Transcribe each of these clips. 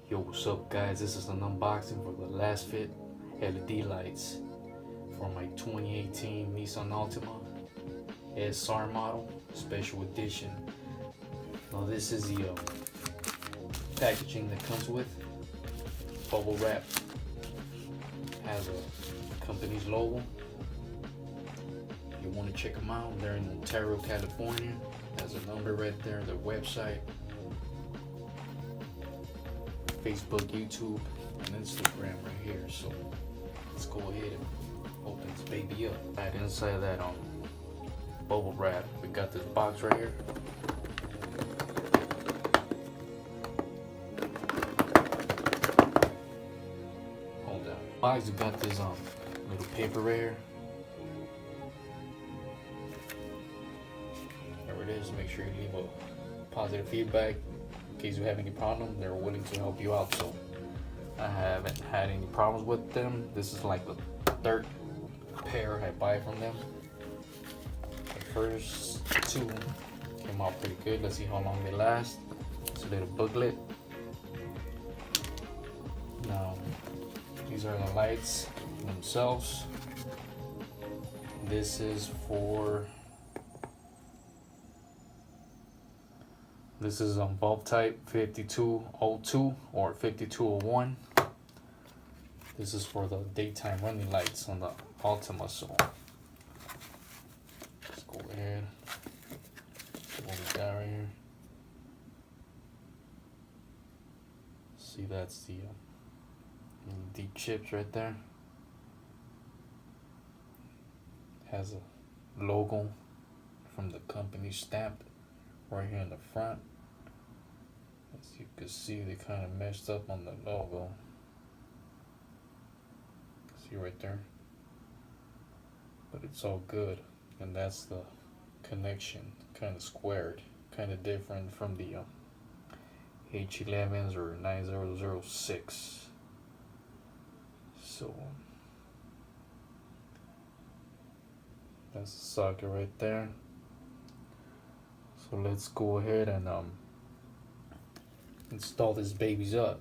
Yo, what's up guys? This is an unboxing for the Lasfit LED lights for my 2018 Nissan Altima SR model, special edition. Now this is the packaging that comes with. Bubble wrap, has a company's logo. If you want to check them out, they're in Ontario, California. Has a number right there, their website, Facebook, YouTube, and Instagram right here. So let's go ahead and open this baby up. Right inside that bubble wrap, we got this box right here. Hold on. Box, we got this little paper right here. There it is. Make sure you leave a positive feedback. In case you have any problem, they're willing to help you out. So I haven't had any problems with them. This is like the third pair I buy from them. The first two came out pretty good. Let's see how long they last. It's a little booklet. Now these are the lights themselves. This is bulb type 5202 or 5201. This is for the daytime running lights on the Altima. So let's go ahead. What we got right here. See, that's the LED chips right there. Has a logo from the company stamped right here in the front. As you can see, they kind of messed up on the logo. See right there, but it's all good. And that's the connection, kind of squared, kind of different from the H11s or 9006. So that's the socket right there. So let's go ahead and install these babies up.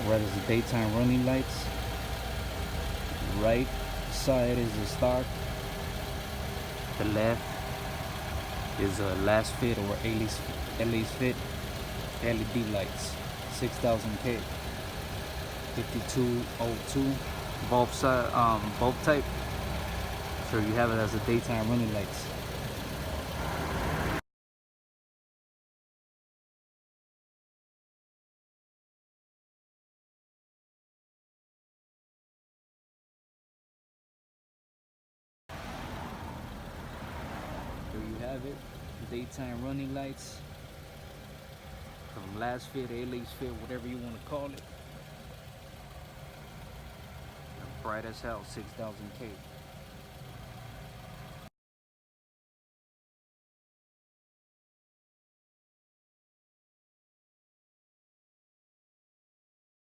Red is the daytime running lights. Right side is the stock. The left is a Lasfit or Lasfit LED lights, 6000K, 5202 bulb type. So you have it as the daytime running lights. There you have it, daytime running lights from Lasfit, Lasfit, whatever you want to call it. Bright as hell, 6000K.